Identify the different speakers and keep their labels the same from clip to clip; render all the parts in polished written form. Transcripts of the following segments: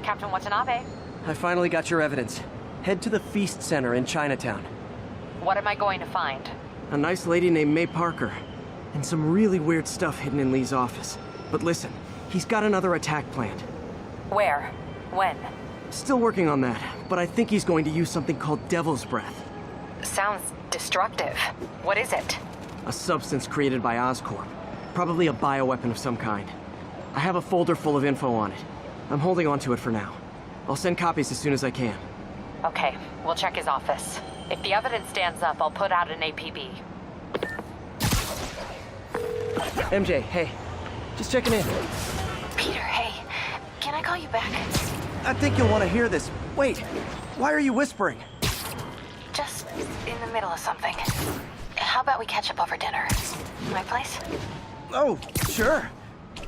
Speaker 1: Captain Watanabe.
Speaker 2: I finally got your evidence. Head to the Feast Center in Chinatown.
Speaker 1: What am I going to find?
Speaker 2: A nice lady named May Parker. And some really weird stuff hidden in Lee's office. But listen, he's got another attack planned.
Speaker 1: Where? When?
Speaker 2: Still working on that, but I think he's going to use something called Devil's Breath.
Speaker 1: Sounds destructive. What is it?
Speaker 2: A substance created by Oscorp. Probably a bioweapon of some kind. I have a folder full of info on it. I'm holding on to it for now. I'll send copies as soon as I can.
Speaker 1: Okay, we'll check his office. If the evidence stands up, I'll put out an APB.
Speaker 2: MJ, hey. Just checking in.
Speaker 1: Peter, hey. Can I call you back?
Speaker 2: I think you'll want to hear this. Wait, why are you whispering?
Speaker 1: Just in the middle of something. How about we catch up over dinner? My place?
Speaker 2: Oh, sure.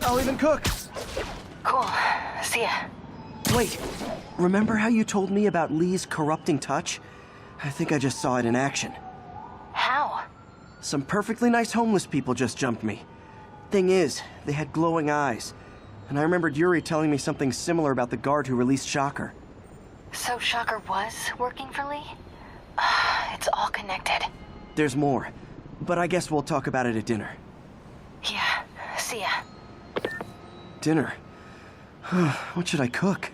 Speaker 2: I'll even cook.
Speaker 1: Cool. See ya.
Speaker 2: Wait, remember how you told me about Lee's corrupting touch? I think I just saw it in action.
Speaker 1: How?
Speaker 2: Some perfectly nice homeless people just jumped me. Thing is, they had glowing eyes. And I remembered Yuri telling me something similar about the guard who released Shocker.
Speaker 1: So Shocker was working for Lee? It's all connected.
Speaker 2: There's more, but I guess we'll talk about it at dinner.
Speaker 1: Yeah, see ya.
Speaker 2: Dinner? What should I cook?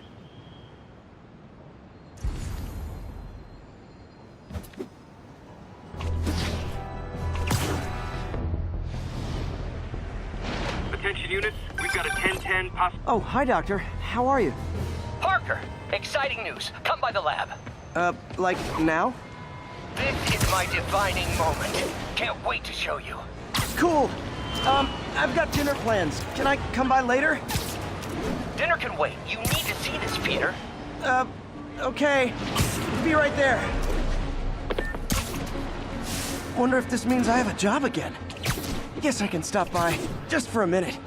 Speaker 3: Attention units, we've got a 10-10
Speaker 2: Oh, hi, Doctor. How are you?
Speaker 4: Parker, exciting news. Come by the lab.
Speaker 2: Like now?
Speaker 4: This is my defining moment. Can't wait to show you.
Speaker 2: Cool. I've got dinner plans. Can I come by later?
Speaker 4: Dinner can wait. You need to see this, Peter.
Speaker 2: Okay. Be right there. Wonder if this means I have a job again. Guess I can stop by, just for a minute.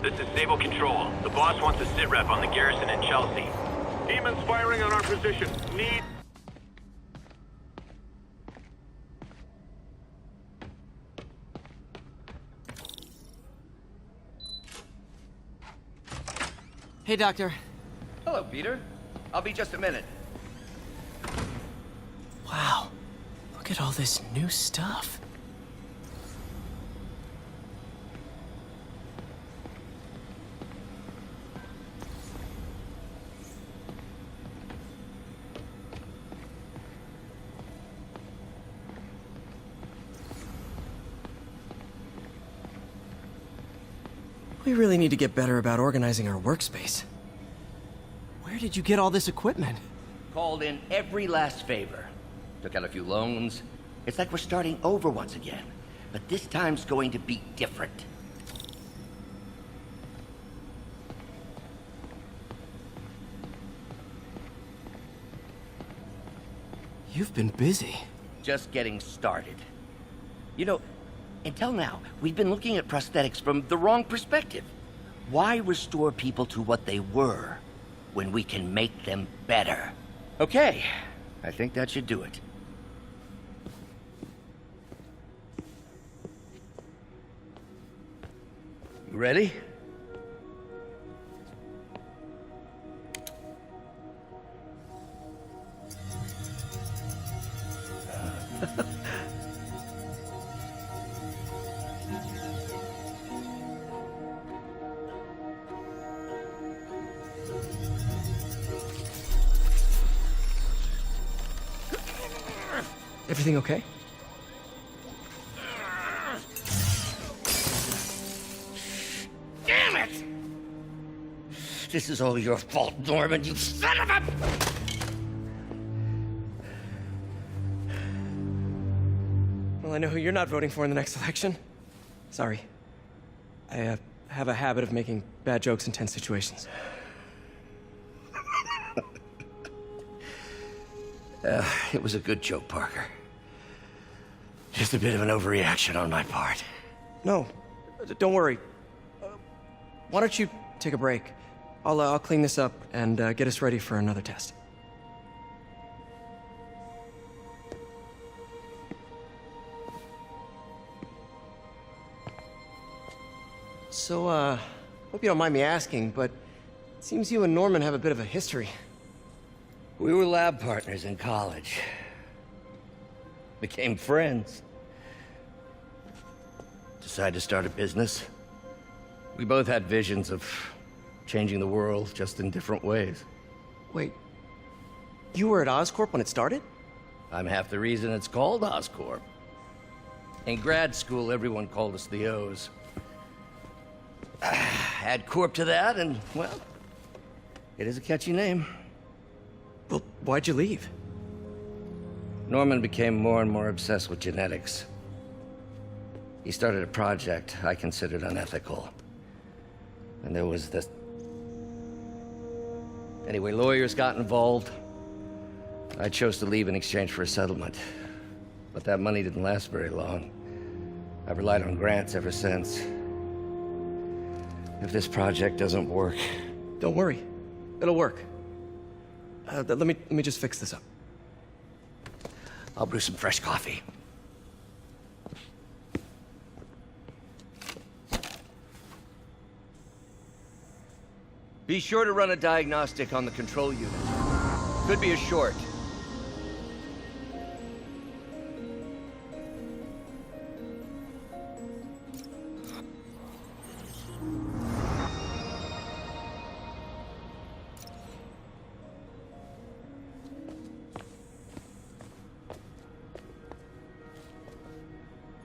Speaker 3: This is Sable Control. The boss wants a sit rep on the garrison in Chelsea. Demons firing on our position. Need...
Speaker 2: Hey, Doctor.
Speaker 5: Hello, Peter. I'll be just a minute.
Speaker 2: Wow. Look at all this new stuff. We really need to get better about organizing our workspace. Where did you get all this equipment?
Speaker 5: Called in every last favor. Took out a few loans. It's like we're starting over once again. But this time's going to be different.
Speaker 2: You've been busy.
Speaker 5: Just getting started. You know, until now, we've been looking at prosthetics from the wrong perspective. Why restore people to what they were when we can make them better? Okay, I think that should do it. You ready?
Speaker 2: Everything okay?
Speaker 5: Damn it! This is all your fault, Norman, you son of a...
Speaker 2: Well, I know who you're not voting for in the next election. Sorry. I have a habit of making bad jokes in tense situations.
Speaker 5: It was a good joke, Parker. Just a bit of an overreaction on my part.
Speaker 2: No, don't worry. Why don't you take a break? I'll clean this up and get us ready for another test. So, hope you don't mind me asking, but it seems you and Norman have a bit of a history.
Speaker 5: We were lab partners in college. Became friends. Decided to start a business. We both had visions of changing the world, just in different ways.
Speaker 2: Wait, you were at Oscorp when it started?
Speaker 5: I'm half the reason it's called Oscorp. In grad school, everyone called us the O's. Add Corp to that, and, well, it is a catchy name.
Speaker 2: Well, why'd you leave?
Speaker 5: Norman became more and more obsessed with genetics. He started a project I considered unethical. And there was this... Anyway, lawyers got involved. I chose to leave in exchange for a settlement. But that money didn't last very long. I've relied on grants ever since. If this project doesn't work...
Speaker 2: Don't worry. It'll work. Let me just fix this up.
Speaker 5: I'll brew some fresh coffee. Be sure to run a diagnostic on the control unit. Could be a short.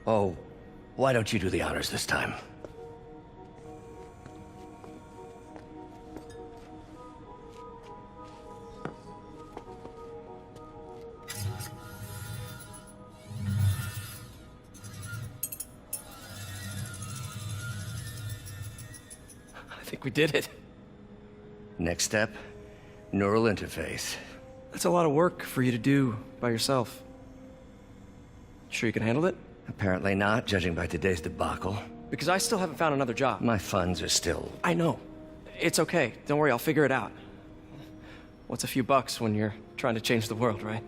Speaker 5: Oh, why don't you do the honors this time?
Speaker 2: I think we did it.
Speaker 5: Next step, neural interface.
Speaker 2: That's a lot of work for you to do by yourself. Sure you can handle it?
Speaker 5: Apparently not, judging by today's debacle.
Speaker 2: Because I still haven't found another job.
Speaker 5: My funds are still...
Speaker 2: I know. It's okay. Don't worry, I'll figure it out. What's a few bucks when you're trying to change the world, right?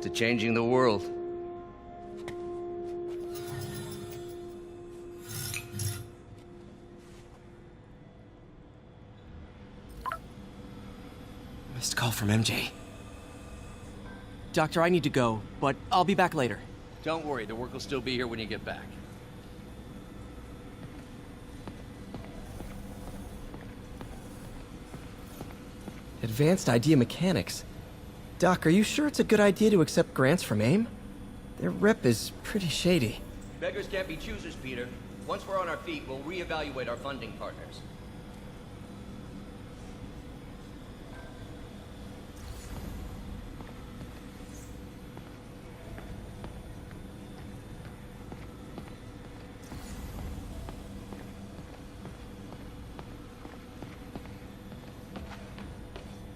Speaker 5: to changing the world.
Speaker 2: Missed call from MJ. Doctor, I need to go, but I'll be back later.
Speaker 6: Don't worry, the work will still be here when you get back.
Speaker 2: Advanced Idea Mechanics. Doc, are you sure it's a good idea to accept grants from AIM? Their rep is pretty shady.
Speaker 6: Beggars can't be choosers, Peter. Once we're on our feet, we'll reevaluate our funding partners.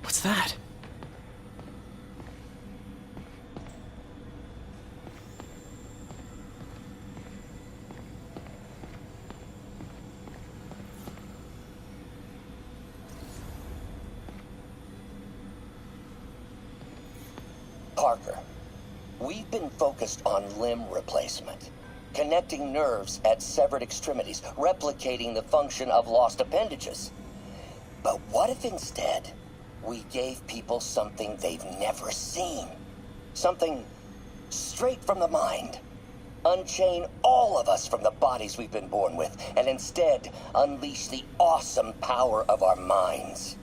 Speaker 2: What's that?
Speaker 4: Parker, we've been focused on limb replacement, connecting nerves at severed extremities, replicating the function of lost appendages. But what if instead we gave people something they've never seen? Something straight from the mind. Unchain all of us from the bodies we've been born with, and instead unleash the awesome power of our minds.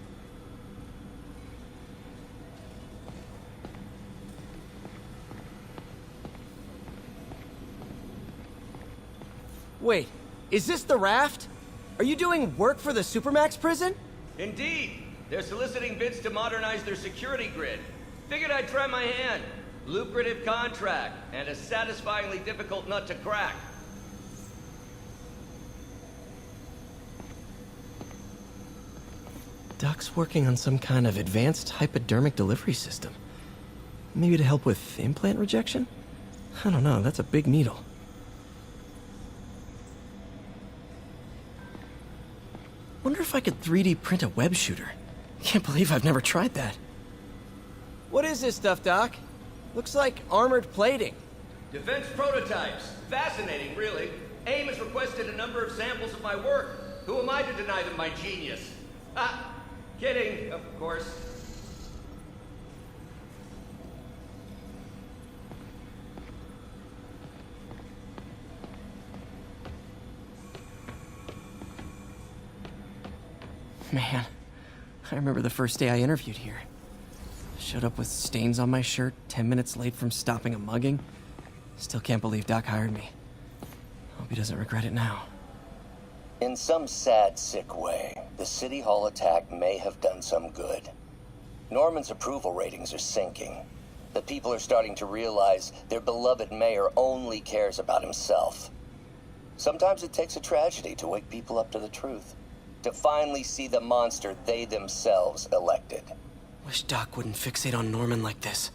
Speaker 2: Wait, is this the raft? Are you doing work for the Supermax prison?
Speaker 6: Indeed! They're soliciting bids to modernize their security grid. Figured I'd try my hand. Lucrative contract, and a satisfyingly difficult nut to crack.
Speaker 2: Doc's working on some kind of advanced hypodermic delivery system. Maybe to help with implant rejection? I don't know, that's a big needle. Wonder if I could 3D print a web shooter. Can't believe I've never tried that. What is this stuff, Doc? Looks like armored plating.
Speaker 6: Defense prototypes. Fascinating, really. AIM has requested a number of samples of my work. Who am I to deny them my genius? Ah, kidding, of course.
Speaker 2: Man, I remember the first day I interviewed here. Showed up with stains on my shirt, 10 minutes late from stopping a mugging. Still can't believe Doc hired me. Hope he doesn't regret it now.
Speaker 4: In some sad, sick way, the City Hall attack may have done some good. Norman's approval ratings are sinking. The people are starting to realize their beloved mayor only cares about himself. Sometimes it takes a tragedy to wake people up to the truth, to finally see the monster they themselves elected.
Speaker 2: Wish Doc wouldn't fixate on Norman like this.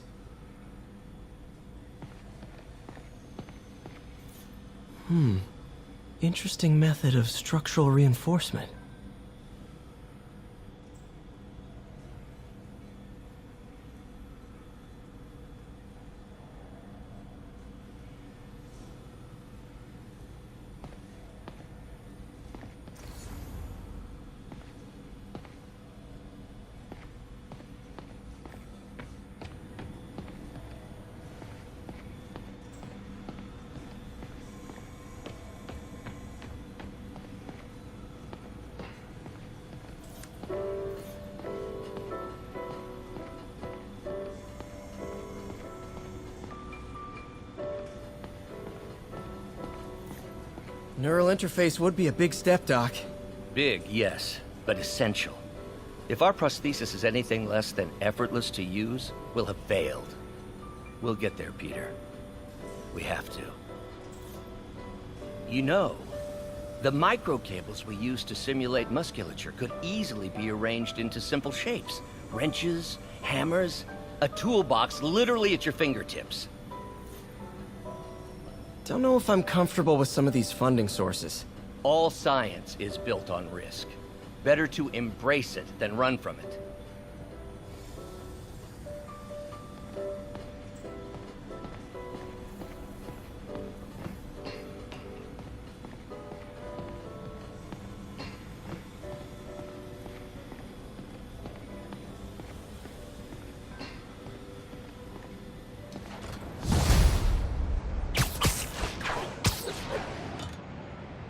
Speaker 2: Interesting method of structural reinforcement. Neural interface would be a big step, Doc.
Speaker 5: Big, yes, but essential. If our prosthesis is anything less than effortless to use, we'll have failed. We'll get there, Peter. We have to. You know, the microcables we use to simulate musculature could easily be arranged into simple shapes. Wrenches, hammers, a toolbox literally at your fingertips.
Speaker 2: Don't know if I'm comfortable with some of these funding sources.
Speaker 5: All science is built on risk. Better to embrace it than run from it.